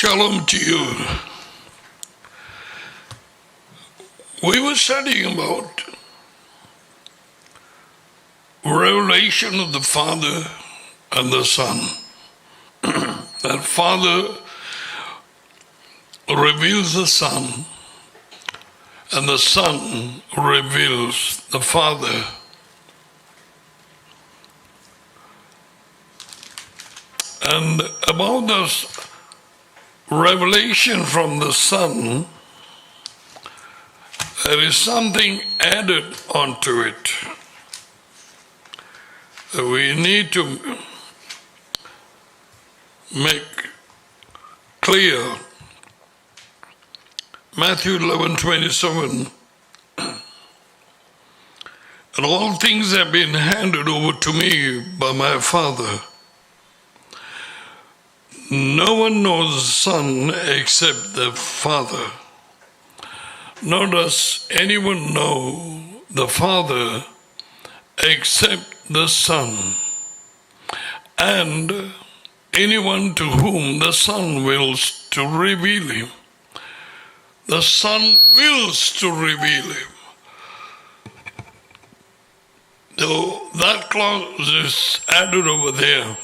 Shalom to you. We were studying about revelation of the Father and the Son. That Father reveals the Son, and the Son reveals the Father. And about this revelation from the Son, there is something added onto it. We need to make clear. Matthew 11:27, and all things have been handed over to me by my Father. No one knows the Son except the Father, nor does anyone know the Father except the Son, and anyone to whom the Son wills to reveal him. The Son wills to reveal him. So that clause is added over there.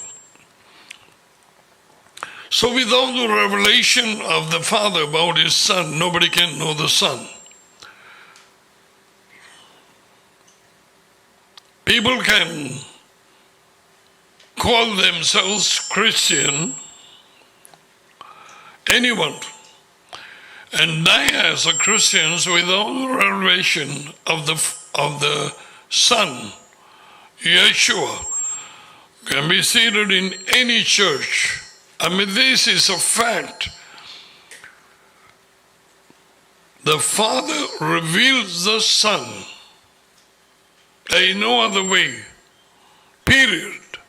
So without the revelation of the Father about his Son, nobody can know the Son. People can call themselves Christian, anyone, and die as a Christians without the revelation of the Son, Yeshua, can be seated in any church. I mean, this is a fact. The Father reveals the Son. There is no other way. Period.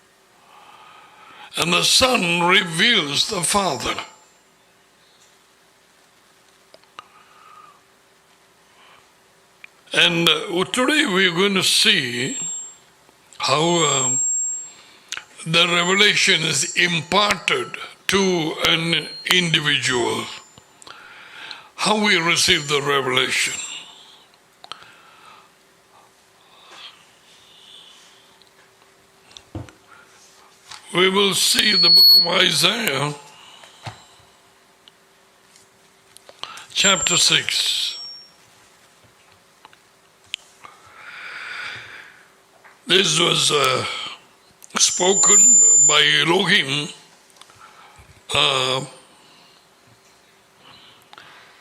And the Son reveals the Father. And today we're going to see how the revelation is imparted to an individual. How we receive the revelation. We will see the book of Isaiah, chapter 6. This was spoken by Elohim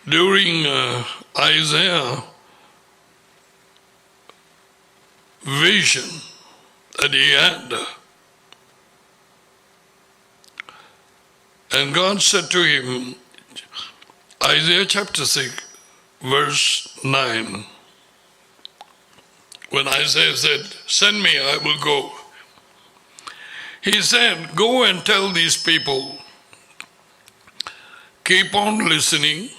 during Isaiah vision that he had. And God said to him, Isaiah chapter 6, verse 9, when Isaiah said, "Send me, I will go." He said, "Go and tell these people, keep on listening,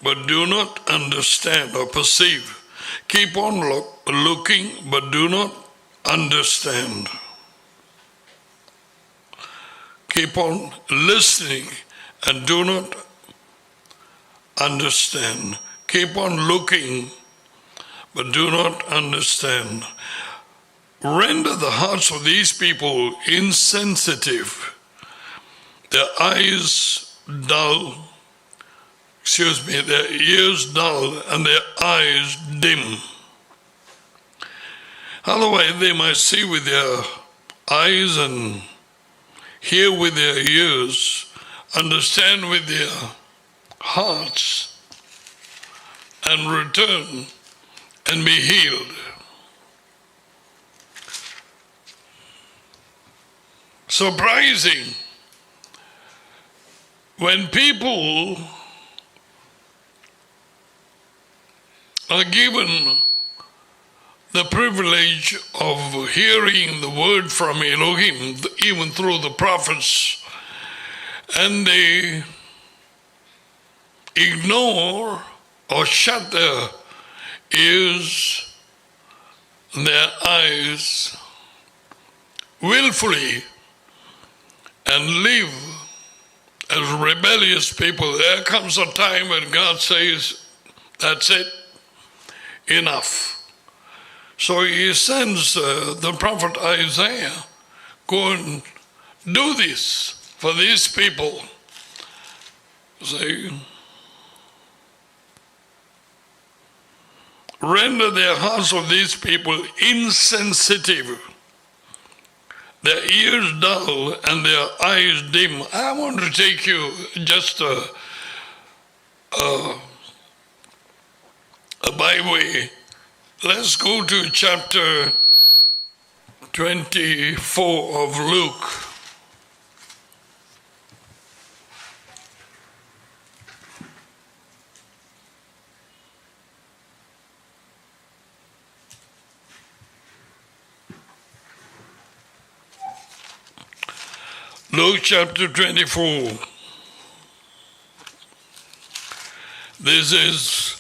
but do not understand or perceive. Keep on looking, but do not understand. Keep on listening and do not understand. Keep on looking, but do not understand. Render the hearts of these people insensitive, their eyes dull, their ears dull, and their eyes dim. Otherwise they might see with their eyes and hear with their ears, understand with their hearts, and return and be healed." Surprising. When people are given the privilege of hearing the word from Elohim, even through the prophets, and they ignore or shut their ears, their eyes willfully, and live as rebellious people, there comes a time when God says, that's it, enough. So he sends the prophet Isaiah, go and do this for these people. Say, render the hearts of these people insensitive, their ears dull and their eyes dim. I want to take you just a byway. Let's go to chapter 24 of Luke. Luke chapter 24. This is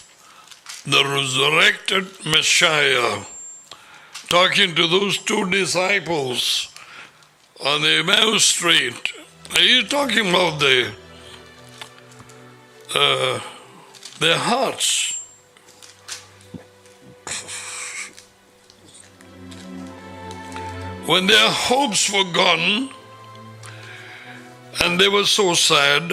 the resurrected Messiah talking to those two disciples on the Emmaus Street. He's talking about their hearts. When their hopes were gone, and they were so sad,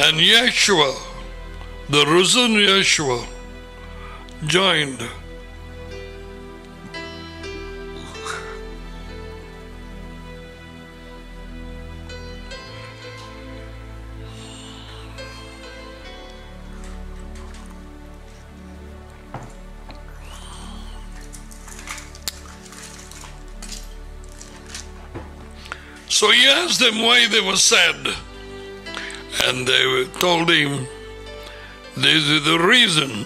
and Yeshua, the risen Yeshua, joined. So he asked them why they were sad. And they told him, this is the reason.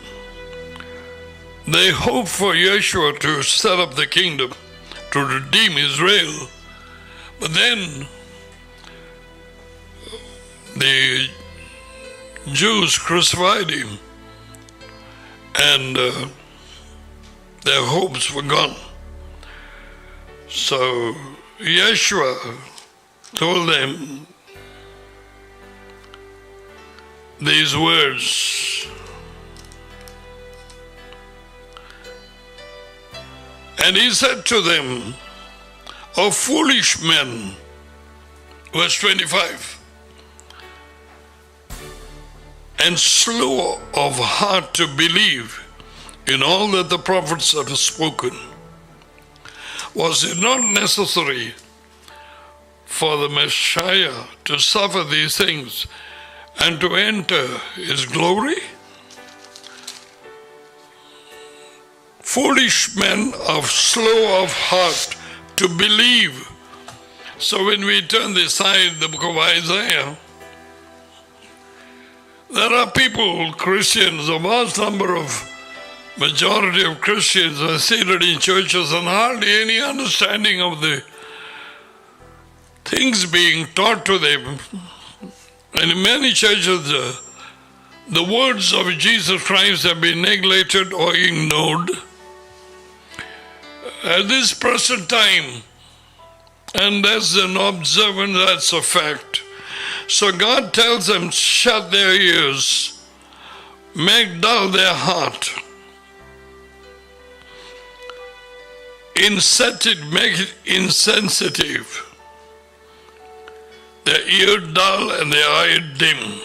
They hope for Yeshua to set up the kingdom, to redeem Israel. But then the Jews crucified him, and their hopes were gone. So Yeshua told them these words. And he said to them, O foolish men, verse 25, and slow of heart to believe in all that the prophets have spoken. Was it not necessary for the Messiah to suffer these things and to enter his glory? Foolish men of slow of heart to believe. So when we turn aside the book of Isaiah, there are people, Christians, a vast number of majority of Christians are seated in churches and hardly any understanding of the things being taught to them. And in many churches, the words of Jesus Christ have been neglected or ignored. At this present time, and that's an observance, that's a fact. So God tells them, shut their ears, make dull their heart, make it insensitive, their ear dull and their eye dim.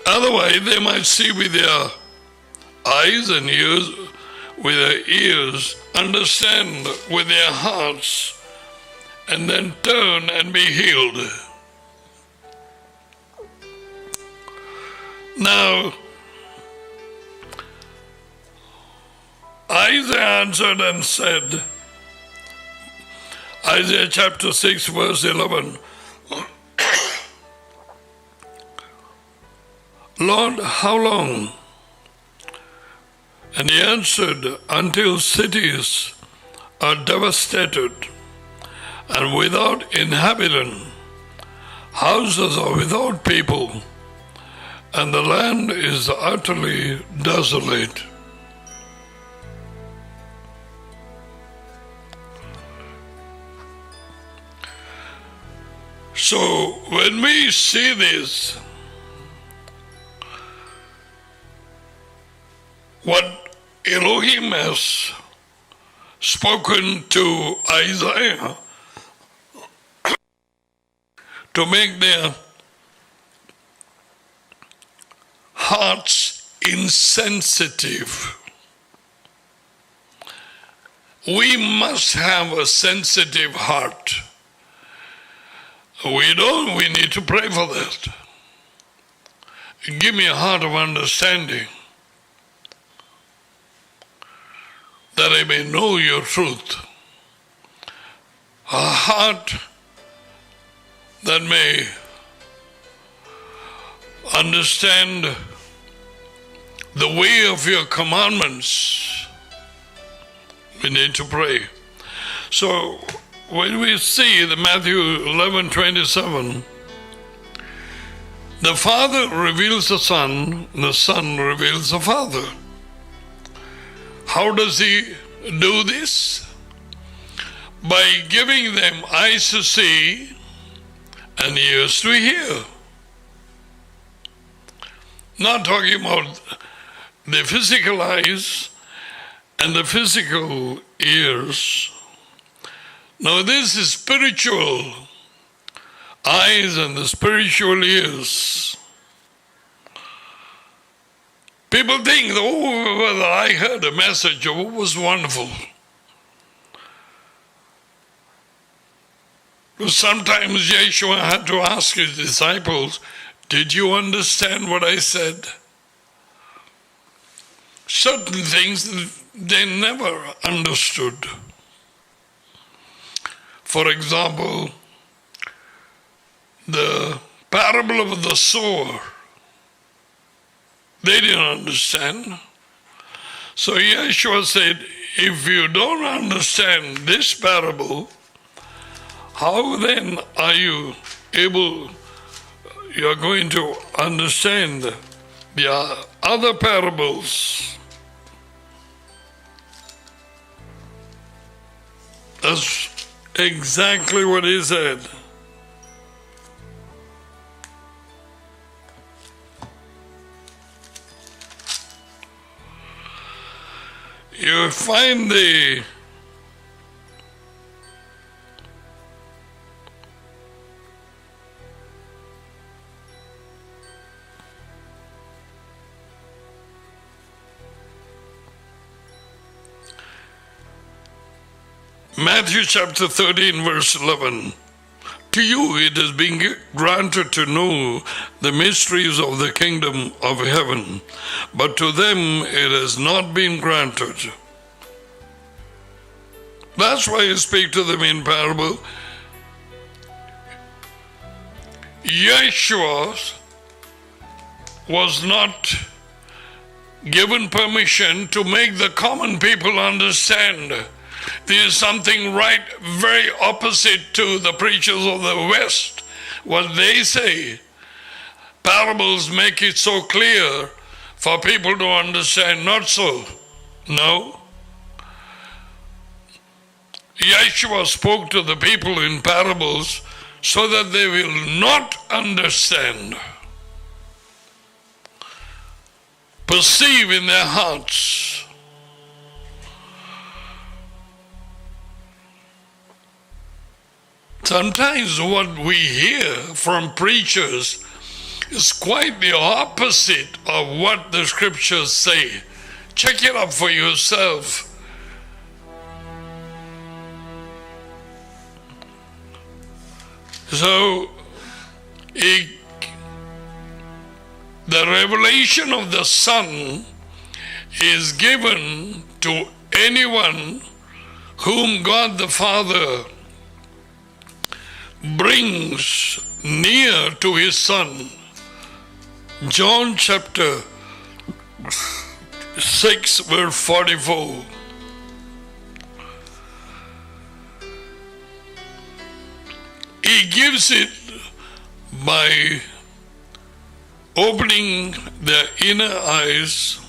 Otherwise, they might see with their eyes and ears, with their ears, understand with their hearts, and then turn and be healed. Now, Isaiah answered and said, Isaiah chapter 6 verse 11, Lord, how long? And he answered, until cities are devastated and without inhabitant, houses are without people, and the land is utterly desolate. So when we see this, what Elohim has spoken to Isaiah to make their hearts insensitive. We must have a sensitive heart. We don't, we need to pray for that. Give me a heart of understanding, that I may know your truth. A heart that may understand the way of your commandments. We need to pray. So when we see the Matthew 11:27, the Father reveals the Son reveals the Father. How does he do this? By giving them eyes to see and ears to hear. Not talking about the physical eyes and the physical ears. Now this is spiritual eyes and the spiritual ears. People think, oh, well, I heard a message, oh, it was wonderful. Sometimes Yeshua had to ask his disciples, did you understand what I said? Certain things they never understood. For example, the parable of the sower. They didn't understand. So Yeshua said, if you don't understand this parable, how then are you going to understand the other parables? That's exactly what he said. You find the Matthew chapter 13 verse 11. To you it has been granted to know the mysteries of the kingdom of heaven, but to them it has not been granted. That's why you speak to them in parable. Yeshua was not given permission to make the common people understand. There is something right, very opposite to the preachers of the West. What they say, parables make it so clear for people to understand. Not so. No. Yeshua spoke to the people in parables so that they will not understand. Perceive in their hearts. Sometimes what we hear from preachers is quite the opposite of what the scriptures say. Check it up for yourself. So, the revelation of the Son is given to anyone whom God the Father brings near to his Son. John chapter 6 verse 44. He gives it by opening their inner eyes,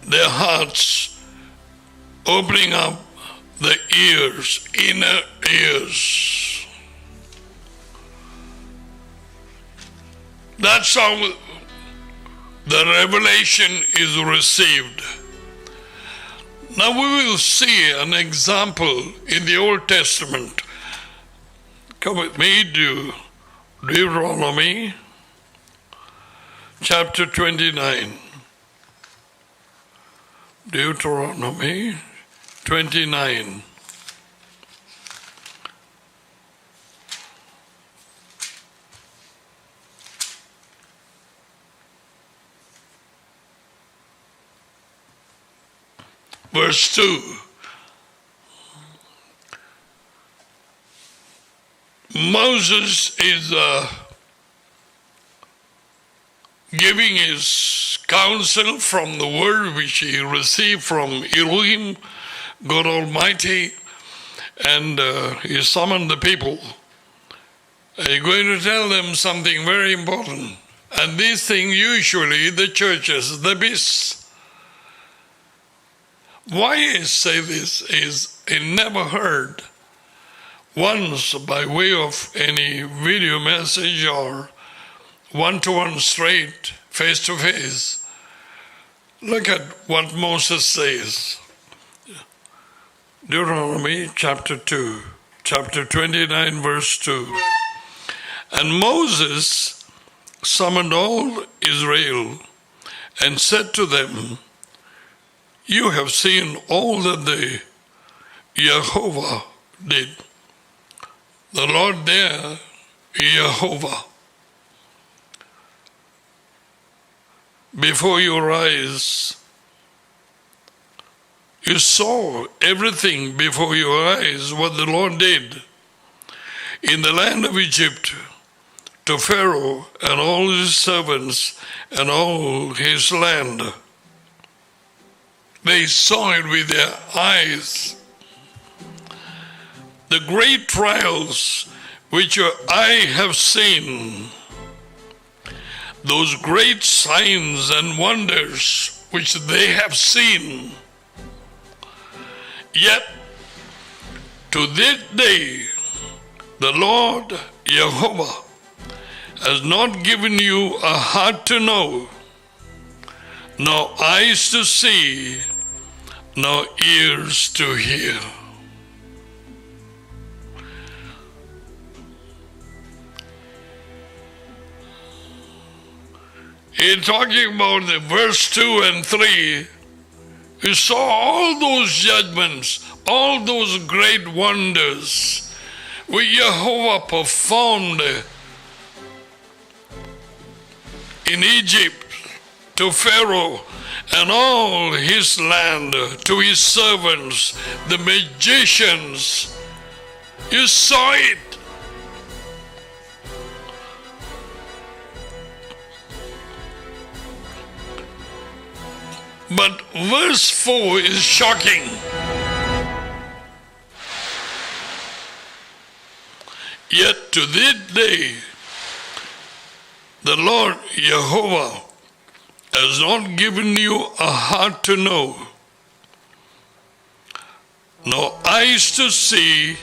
their hearts, opening up the ears, ears. That's how the revelation is received. Now we will see an example in the Old Testament. Come with me to Deuteronomy chapter 29. Deuteronomy 29. Verse 2. Moses is giving his counsel from the word which he received from Elohim, God Almighty, and he summoned the people. He's going to tell them something very important. And this thing usually the churches, the beasts. Why I say this is I never heard once by way of any video message or one-to-one straight, face-to-face. Look at what Moses says. Deuteronomy chapter 2, chapter 29, verse 2. And Moses summoned all Israel and said to them, you have seen all that the Jehovah did. The Lord there, Jehovah, before your eyes. You saw everything before your eyes, what the Lord did in the land of Egypt to Pharaoh and all his servants and all his land. They saw it with their eyes. The great trials which your eye have seen, those great signs and wonders which they have seen, yet to this day the Lord Jehovah has not given you a heart to know, nor eyes to see, nor ears to hear. He's talking about the verse 2 and 3. You saw all those judgments, all those great wonders which Jehovah performed in Egypt to Pharaoh and all his land, to his servants, the magicians. You saw it. But verse 4 is shocking. Yet to this day, the Lord Jehovah has not given you a heart to know, nor eyes to see,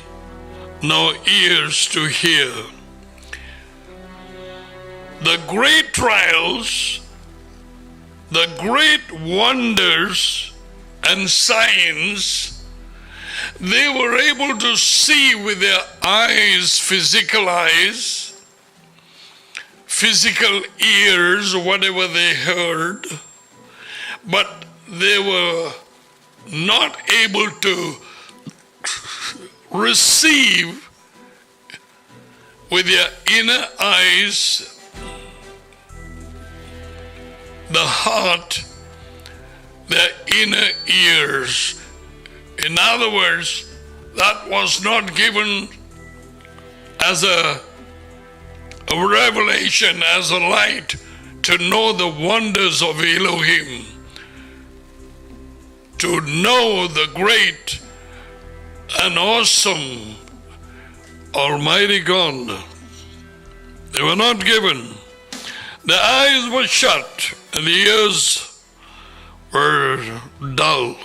nor ears to hear. The great trials, the great wonders and signs, they were able to see with their eyes, physical ears, whatever they heard, but they were not able to receive with their inner eyes, the heart, their inner ears. In other words, that was not given as a revelation, as a light to know the wonders of Elohim, to know the great and awesome Almighty God. They were not given. The eyes were shut and the ears were dull,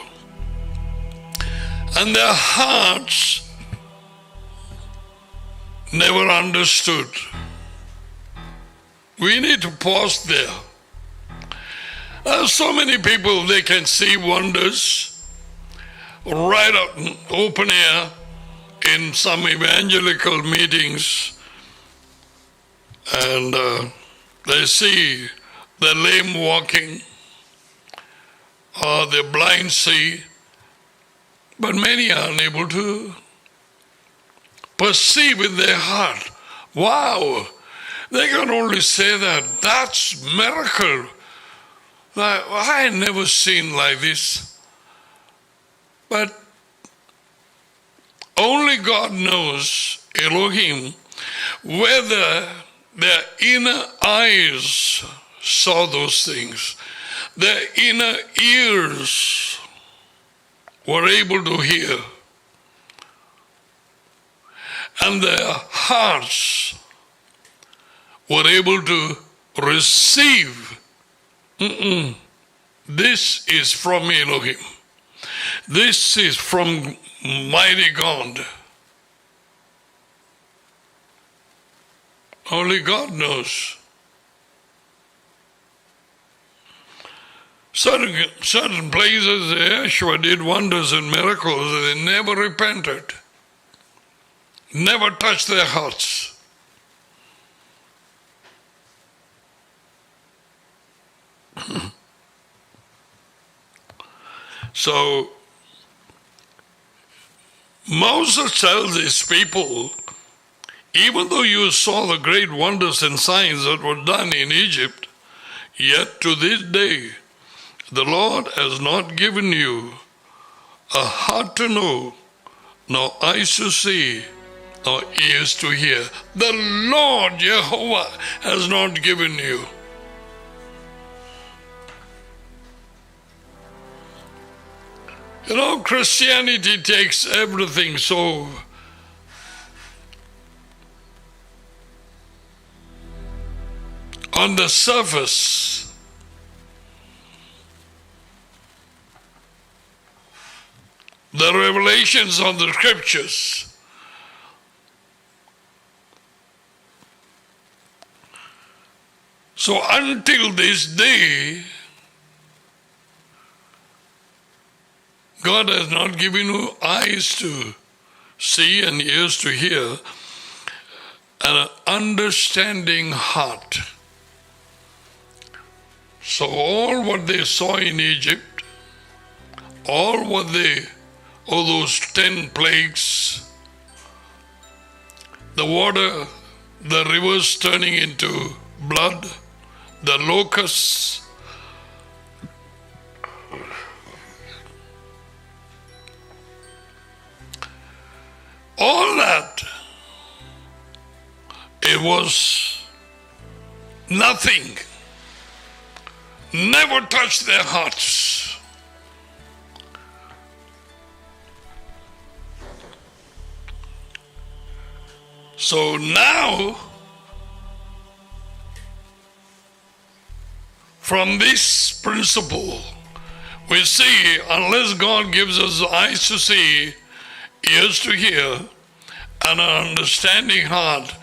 and their hearts never understood. We need to pause there. There are so many people, they can see wonders right out in open air in some evangelical meetings, and they see the lame walking or the blind see, but many are unable to perceive in their heart. Wow, they can only say that. That's miracle. I had never seen like this. But only God knows, Elohim, whether their inner eyes saw those things, their inner ears were able to hear, and their hearts were able to receive. This is from Elohim. This is from mighty God. Only God knows. Certain places Yeshua did wonders and miracles, and they never repented. Never touched their hearts. So Moses tells his people, even though you saw the great wonders and signs that were done in Egypt, yet to this day the Lord has not given you a heart to know, nor eyes to see, nor ears to hear. The Lord Jehovah has not given you. You know, Christianity takes everything so on the surface. The revelations of the scriptures. So until this day, God has not given you eyes to see and ears to hear, and an understanding heart. So all what they saw in Egypt, all those 10 plagues, the water, the rivers turning into blood, the locusts, all that, it was nothing. Never touched their hearts. So now, from this principle, we see, unless God gives us eyes to see, ears to hear, and an understanding heart,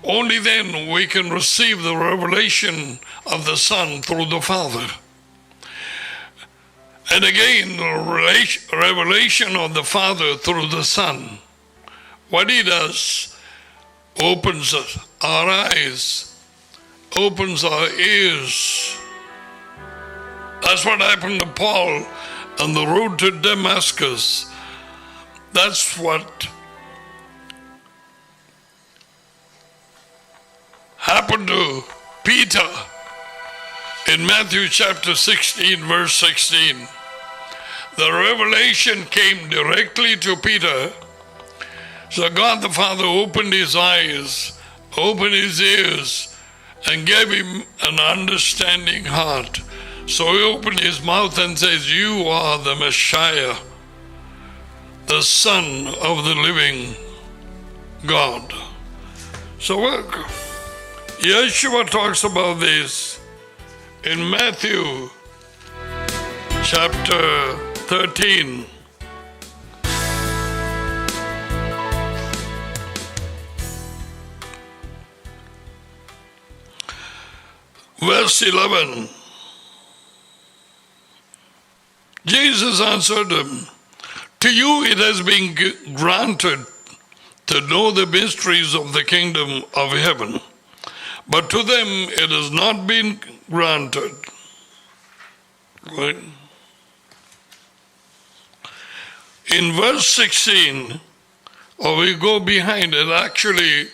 only then we can receive the revelation of the Son through the Father. And again, the revelation of the Father through the Son. What he does, opens our eyes, opens our ears. That's what happened to Paul on the road to Damascus. That's what happened to Peter in Matthew chapter 16, verse 16. The revelation came directly to Peter. So God the Father opened his eyes, opened his ears, and gave him an understanding heart. So he opened his mouth and says, "You are the Messiah, the Son of the living God." So Yeshua talks about this in Matthew chapter 13. Verse 11. Jesus answered him, to you it has been granted to know the mysteries of the kingdom of heaven, but to them it has not been granted. Right? In verse 16, or we go behind it, actually,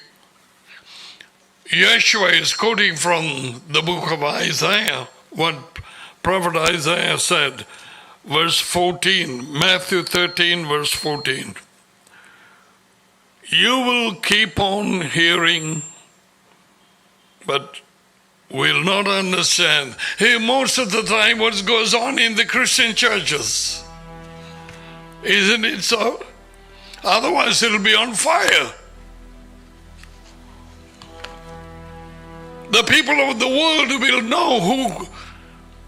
Yeshua is quoting from the book of Isaiah, what prophet Isaiah said, verse 14, Matthew 13, verse 14. You will keep on hearing, but will not understand. Hey, most of the time, what goes on in the Christian churches, isn't it so? Otherwise, it'll be on fire. The people of the world will know who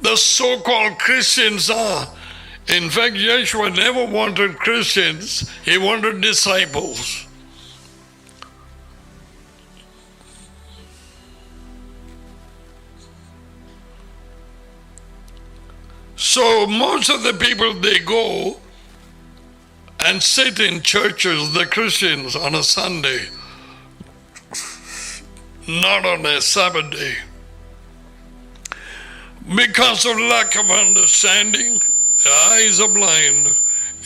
the so-called Christians are. In fact, Yeshua never wanted Christians, he wanted disciples. So most of the people, they go and sit in churches, the Christians, on a Sunday, not on a Sabbath day. Because of lack of understanding, their eyes are blind,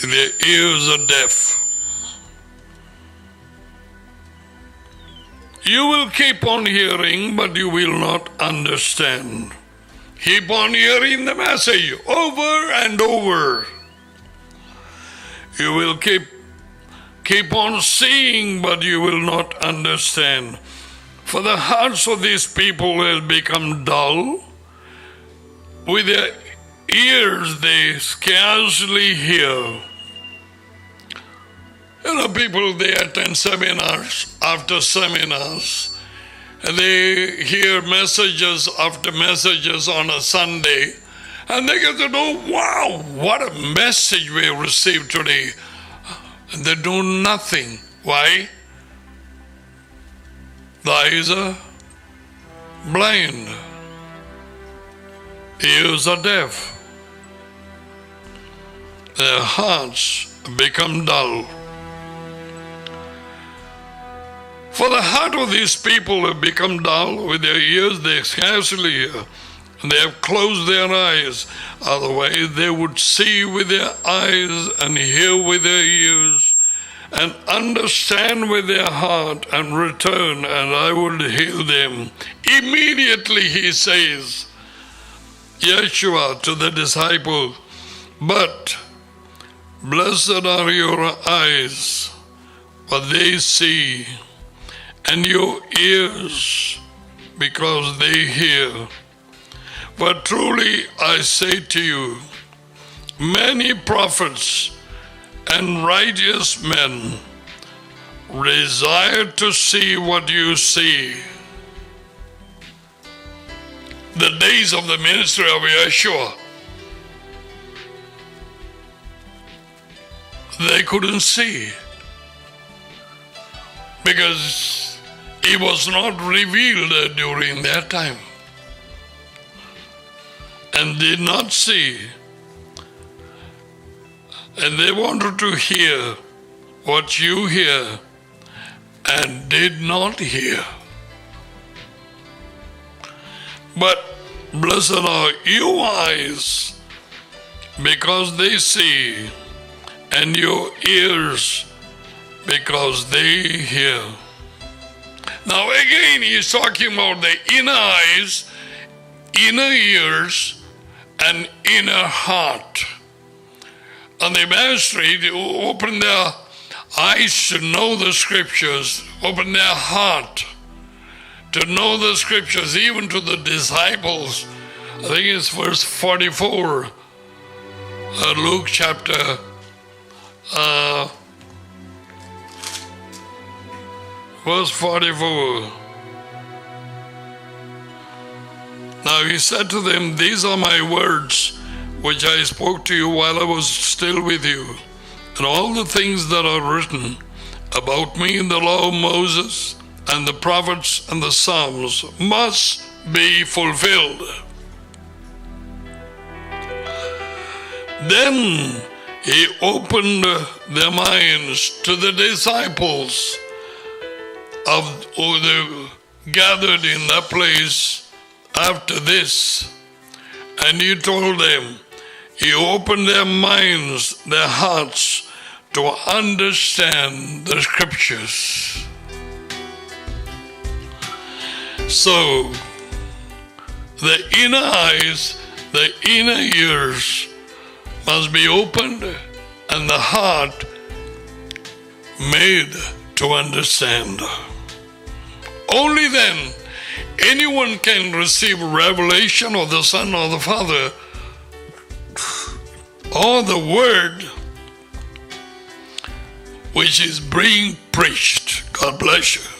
their ears are deaf. You will keep on hearing, but you will not understand. Keep on hearing the message over and over. You will keep on seeing, but you will not understand. For the hearts of these people have become dull. With their ears they scarcely hear. You know, people, they attend seminars after seminars, and they hear messages after messages on a Sunday, and they get to know, wow, what a message we received today. And they do nothing. Why? The eyes are blind. Ears are deaf. Their hearts become dull. For the heart of these people have become dull. With their ears they scarcely hear. And they have closed their eyes. Otherwise they would see with their eyes and hear with their ears and understand with their heart and return, and I would heal them. Immediately he says, Yeshua to the disciple, but blessed are your eyes, for they see, and your ears, because they hear. For truly I say to you, many prophets and righteous men desire to see what you see. The days of the ministry of Yeshua, they couldn't see because it was not revealed during that time, and did not see. And they wanted to hear what you hear and did not hear. But blessed are your eyes, because they see, and your ears, because they hear. Now again, he's talking about the inner eyes, inner ears, and inner heart. And the ministry, to open their eyes to know the scriptures, open their heart to know the scriptures, even to the disciples. I think it's verse 44, Luke chapter verse 44. Now he said to them, these are my words which I spoke to you while I was still with you, and all the things that are written about me in the law of Moses and the prophets and the Psalms must be fulfilled. Then he opened their minds to the disciples of who they gathered in that place after this, and he told them, he opened their minds, their hearts, to understand the scriptures. So, the inner eyes, the inner ears must be opened, and the heart made to understand. Only then anyone can receive revelation of the Son or the Father or the Word which is being preached. God bless you.